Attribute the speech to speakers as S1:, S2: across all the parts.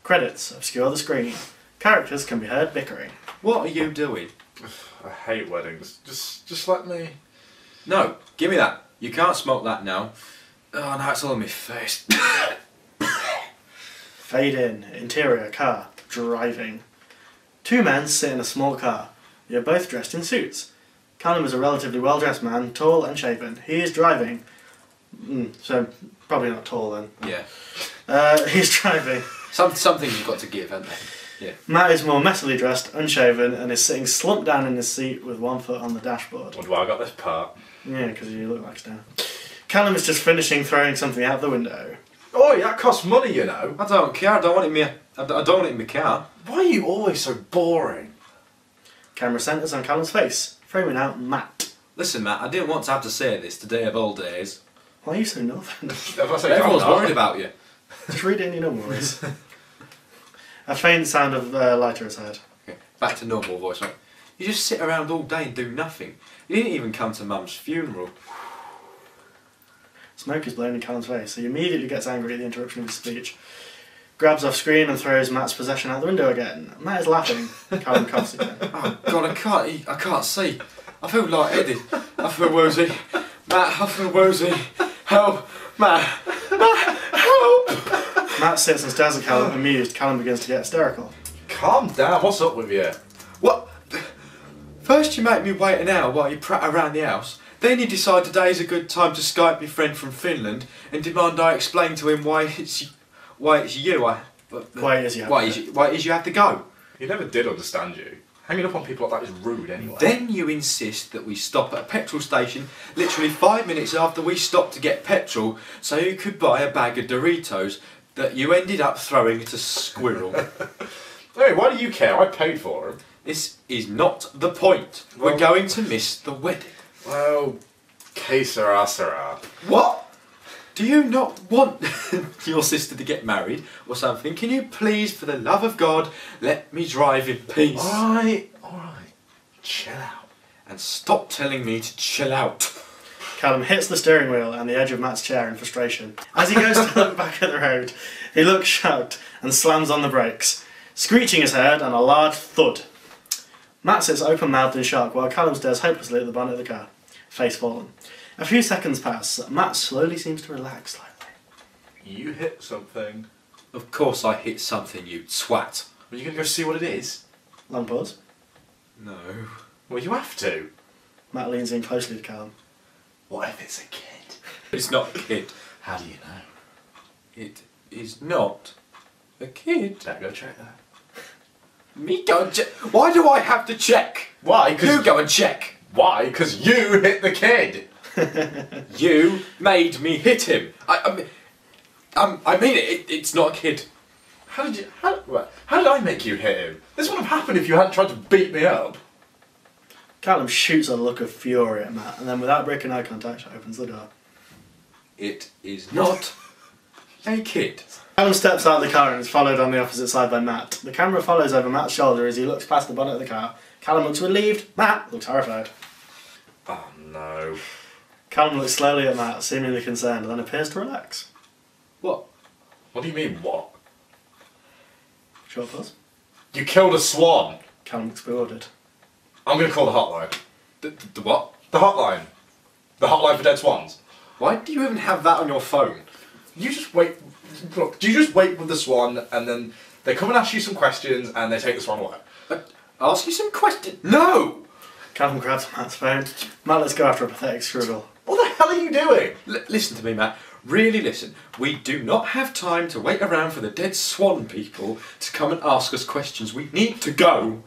S1: Credits obscure the screen. Characters can be heard bickering.
S2: What are you doing?
S3: I hate weddings. Just let me...
S2: No, give me that. You can't smoke that now. Oh, now it's all on my face.
S1: Fade in. Interior car. Driving. Two men sit in a small car. They are both dressed in suits. Callum is a relatively well-dressed man, tall and shaven. He is driving. So, probably not tall then.
S2: Yeah.
S1: He's driving.
S2: Something you've got to give, haven't they? Yeah.
S1: Matt is more messily dressed, unshaven, and is sitting slumped down in his seat with one foot on the dashboard.
S3: What do I got this part?
S1: Yeah, because you look like Stan. Callum is just finishing throwing something out the window.
S3: Oh, that costs money, you know.
S2: I don't care. I don't want it in my car.
S3: Why are you always so boring?
S1: Camera centres on Callum's face, framing out Matt.
S2: Listen, Matt, I didn't want to have to say this today of all days.
S1: Why are you so northern?
S2: Everyone's worried about you.
S1: Just read it in your normal voice. A faint sound of lighter is heard.
S2: Okay, back to normal voice, right? You just sit around all day and do nothing. You didn't even come to Mum's funeral.
S1: Smoke is blown in Callum's face, so he immediately gets angry at the interruption of his speech. Grabs off screen and throws Matt's possession out the window again. Matt is laughing. Callum coughs again.
S2: Oh God, I can't see. I feel lightheaded. I feel woozy. Matt, I feel woozy. Help, Matt. Matt, help.
S1: Matt sits and stares at Callum, amused. Callum begins to get hysterical.
S3: Calm down, what's up with you?
S2: What? First you make me wait an hour while you prat around the house. Then you decide today's a good time to Skype your friend from Finland and demand I explain to him why it's you. Why is you have to go.
S3: He never did understand you. Hanging up on people like that is rude anyway.
S2: Then you insist that we stop at a petrol station literally 5 minutes after we stopped to get petrol so you could buy a bag of Doritos that you ended up throwing at a squirrel.
S3: Hey, why do you care? I paid for them.
S2: This is not the point. We're going to miss the wedding.
S3: Well, que sera, sera.
S2: What? Do you not want your sister to get married or something? Can you please, for the love of God, let me drive in peace?
S3: Alright. Chill out.
S2: And stop telling me to chill out.
S1: Callum hits the steering wheel and the edge of Matt's chair in frustration. As he goes to look back at the road, he looks shocked and slams on the brakes. Screeching is heard and a large thud. Matt sits open-mouthed in shock while Callum stares hopelessly at the bonnet of the car, face fallen. A few seconds pass. Matt slowly seems to relax slightly.
S3: You hit something.
S2: Of course I hit something, you twat.
S3: Are you going to go see what it is?
S1: Long pause.
S2: No.
S3: Well, you have to.
S1: Matt leans in closely to Callum.
S3: What if it's a kid?
S2: It's not a kid.
S3: How do you know?
S2: It is not a kid.
S3: Don't go check that.
S2: Me go and check? Why do I have to check?
S3: Why?
S2: You go and check.
S3: Why? Because you hit the kid.
S2: You made me hit him. I mean it's not a kid.
S3: How did I make you hit him? This wouldn't have happened if you hadn't tried to beat me up.
S1: Callum shoots a look of fury at Matt and then without breaking eye contact opens the door.
S2: It is not a kid.
S1: Callum steps out of the car and is followed on the opposite side by Matt. The camera follows over Matt's shoulder as he looks past the bonnet of the car. Callum looks relieved. Matt looks horrified.
S3: Oh no.
S1: Callum looks slowly at Matt, seemingly concerned, and then appears to relax.
S2: What?
S3: What do you mean, what?
S1: Short pause.
S3: You killed a swan.
S1: Callum looks bewildered.
S3: I'm going to call the hotline.
S2: The what?
S3: The hotline. The hotline for dead swans.
S2: Why do you even have that on your phone?
S3: You just wait. Look, do you just wait with the swan and then they come and ask you some questions and they take the swan away?
S2: Ask you some questions? No!
S1: Callum grabs Matt's phone. Matt lets go after a pathetic struggle.
S3: What the hell are you doing?
S2: Listen to me, Matt. Really listen. We do not have time to wait around for the dead swan people to come and ask us questions. We need to go.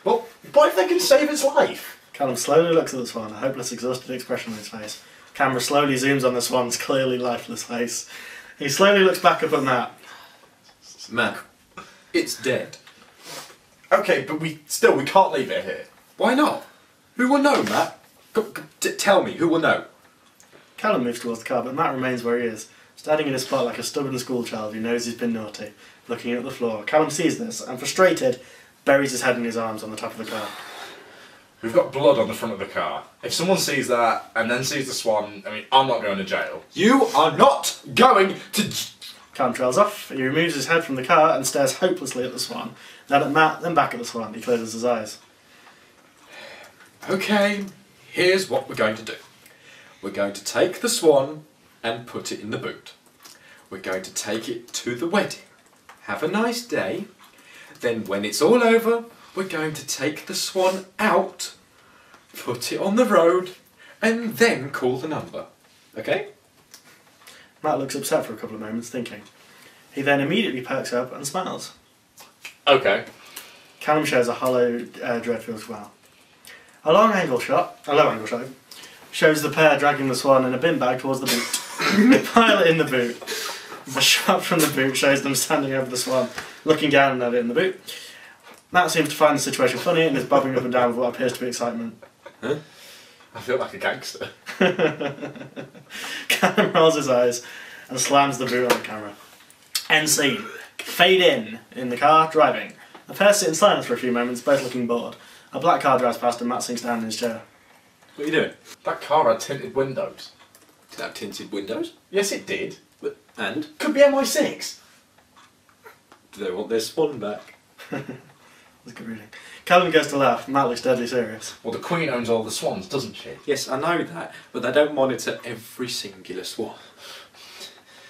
S3: Well, what if they can save its life?
S1: Callum slowly looks at the swan, a hopeless, exhausted expression on his face. Camera slowly zooms on the swan's clearly lifeless face. He slowly looks back up at Matt.
S2: Matt, it's dead.
S3: Okay, but we can't leave it here.
S2: Why not? Who will know, Matt? Tell me, who will know?
S1: Callum moves towards the car, but Matt remains where he is, standing in his spot like a stubborn schoolchild who knows he's been naughty, looking at the floor. Callum sees this, and frustrated, buries his head in his arms on the top of the car.
S3: We've got blood on the front of the car. If someone sees that and then sees the swan, I mean, I'm not going to jail.
S2: You are not going to...
S1: Callum trails off. He removes his head from the car and stares hopelessly at the Swan. Then at Matt, then back at the Swan. He closes his eyes.
S2: Okay, here's what we're going to do. We're going to take the Swan and put it in the boot. We're going to take it to the wedding. Have a nice day. Then when it's all over, we're going to take the Swan out, put it on the road, and then call the number. Okay?
S1: Matt looks upset for a couple of moments, thinking. He then immediately perks up and smiles.
S3: Okay.
S1: Callum shows a hollow Dreadfield smile. A low angle shot, shows the pair dragging the Swan in a bin bag towards the boot. They pile it in the boot. The shot from the boot shows them standing over the Swan, looking down at it in the boot. Matt seems to find the situation funny and is bobbing up and down with what appears to be excitement.
S3: Huh? I feel like a gangster.
S1: Callum rolls his eyes and slams the boot on the camera. End scene. Fade in the car, driving. The pair sit in silence for a few moments, both looking bored. A black car drives past and Matt sinks down in his chair.
S2: What are you doing?
S3: That car had tinted windows.
S2: Did it have tinted windows?
S3: Yes, it did.
S2: And?
S3: Could be MI6.
S2: Do they want their Swan back?
S1: That's good reading. Callum goes to laugh. Matt looks deadly serious.
S3: Well, the Queen owns all the swans, doesn't she?
S2: Yes, I know that, but they don't monitor every singular swan.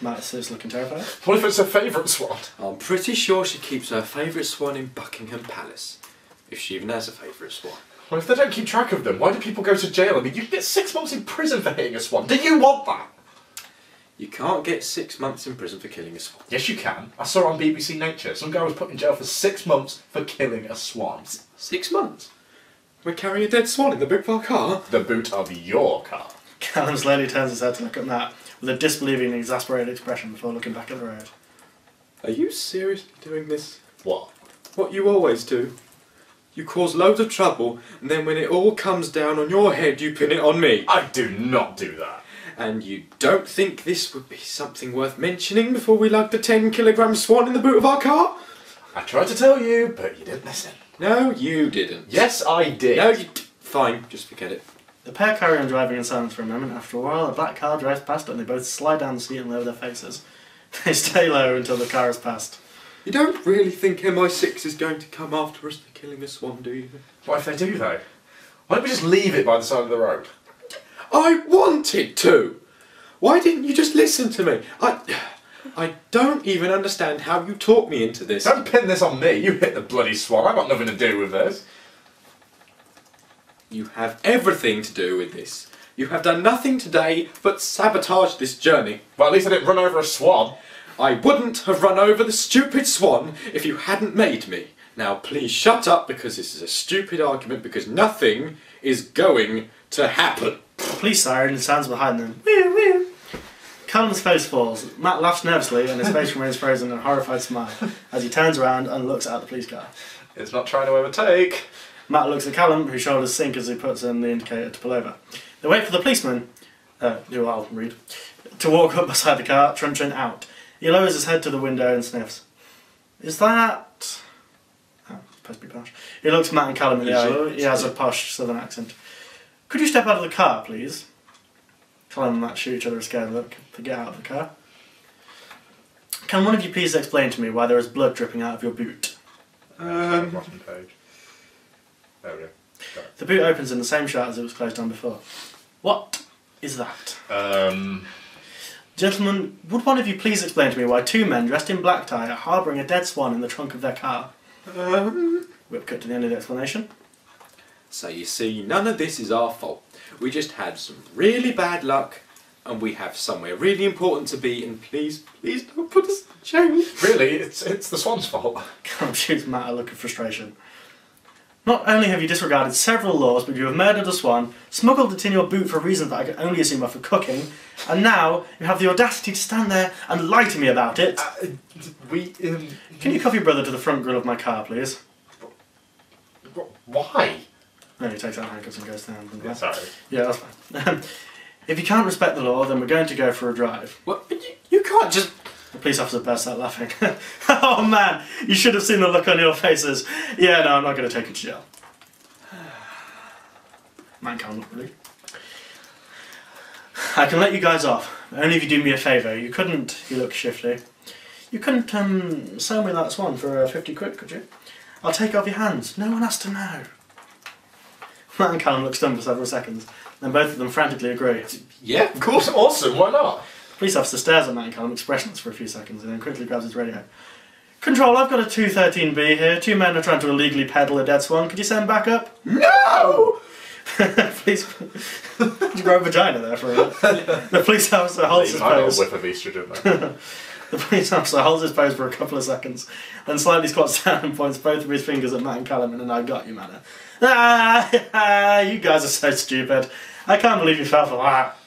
S1: Matt sits looking terrified.
S3: What if it's her favourite swan?
S2: I'm pretty sure she keeps her favourite swan in Buckingham Palace. If she even has a favourite swan.
S3: Well, if they don't keep track of them, why do people go to jail? I mean, you can get 6 months in prison for hitting a swan. Do you want that?
S2: You can't get 6 months in prison for killing a swan.
S3: Yes, you can. I saw on BBC Nature. Some guy was put in jail for 6 months for killing a swan.
S2: 6 months? We're carrying a dead swan in the boot of our car?
S3: The boot of your car.
S1: Callum slowly turns his head to look at Matt with a disbelieving and exasperated expression before looking back at the road.
S2: Are you seriously doing this?
S3: What?
S2: What you always do. You cause loads of trouble, and then when it all comes down on your head, you pin it on me.
S3: I do not do that.
S2: And you don't think this would be something worth mentioning before we lugged a 10-kilogram swan in the boot of our car?
S3: I tried to tell you, but you didn't listen.
S2: No, you didn't.
S3: Yes, I did.
S2: No, you fine, just forget it.
S1: The pair carry on driving in silence for a moment. After a while, a black car drives past and they both slide down the seat and lower their faces. They stay low until the car has passed.
S2: You don't really think MI6 is going to come after us for killing a swan, do you?
S3: What if they do, though? Why don't we just leave it by the side of the road?
S2: I wanted to! Why didn't you just listen to me? I don't even understand how you talked me into this.
S3: Don't pin this on me. You hit the bloody swan. I've got nothing to do with this.
S2: You have everything to do with this. You have done nothing today but sabotage this journey.
S3: Well, at least I didn't run over a swan.
S2: I wouldn't have run over the stupid swan if you hadn't made me. Now please shut up, because this is a stupid argument, because nothing is going to happen.
S1: The police siren sounds behind them. Woo woo. Callum's face falls. Matt laughs nervously and his face remains frozen in a horrified smile as he turns around and looks at the police car.
S3: It's not trying to overtake.
S1: Matt looks at Callum, whose shoulders sink as he puts in the indicator to pull over. They wait for the policeman, who I'll read, to walk up beside the car, truncheon out. He lowers his head to the window and sniffs. Is that... Oh, it's supposed to be posh. He looks Matt and Callum in the eye. He has a posh southern accent. Could you step out of the car, please? Callum and Matt shoot each other a scared look. They get out of the car. Can one of you please explain to me why there is blood dripping out of your boot?
S3: Bottom page. There we go. Got it.
S1: The boot opens in the same shot as it was closed on before. What is that? Gentlemen, would one of you please explain to me why two men dressed in black tie are harbouring a dead swan in the trunk of their car? Whip cut to the end of the explanation.
S2: So you see, none of this is our fault. We just had some really bad luck, and we have somewhere really important to be, and please don't put us in jail.
S3: Really, it's the swan's fault.
S1: Callum shoots Matt a look of frustration. Not only have you disregarded several laws, but you have murdered a swan, smuggled it in your boot for reasons that I can only assume are for cooking, and now you have the audacity to stand there and lie to me about it. Can you cuff your brother to the front grille of my car, please?
S3: Why?
S1: No, he takes out handcuffs and goes down.
S3: Yeah, sorry.
S1: Yeah, that's fine. If you can't respect the law, then we're going to go for a drive.
S2: What? You can't just...
S1: The police officer bursts out laughing. Oh man, you should have seen the look on your faces. Yeah, no, I'm not going to take you to jail. Man can't look relieved. I can let you guys off, only if you do me a favour. You couldn't, he looks shifty, you couldn't sell me that swan for 50 quid, could you? I'll take it off your hands, no one has to know. Matt and Callum look stunned for several seconds, then both of them frantically agree.
S3: Yeah, of course, awesome, why not?
S1: The police officer stares at Matt and Callum, expressionless for a few seconds, and then quickly grabs his radio. Control, I've got a 213B here. 2 men are trying to illegally peddle a dead swan. Could you send backup?
S3: No!
S1: Please. Did you grow a vagina there for a minute? The police officer holds his
S3: I got a
S1: pose.
S3: whiff of estrogen there.
S1: The police officer holds his pose for a couple of seconds, then slightly squats down and points both of his fingers at Matt and Callum in an I got you manner. You guys are so stupid. I can't believe you fell for that.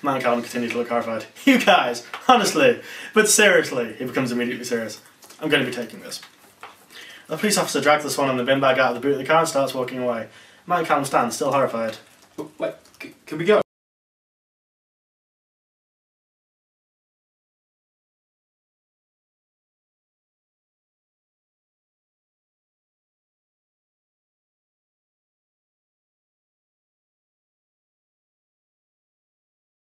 S1: Matt and Callum continue to look horrified. You guys, honestly, but seriously, he becomes immediately serious. I'm going to be taking this. The police officer drags the swan and the bin bag out of the boot of the car and starts walking away. Matt and Callum stand, still horrified.
S2: Wait, can we go?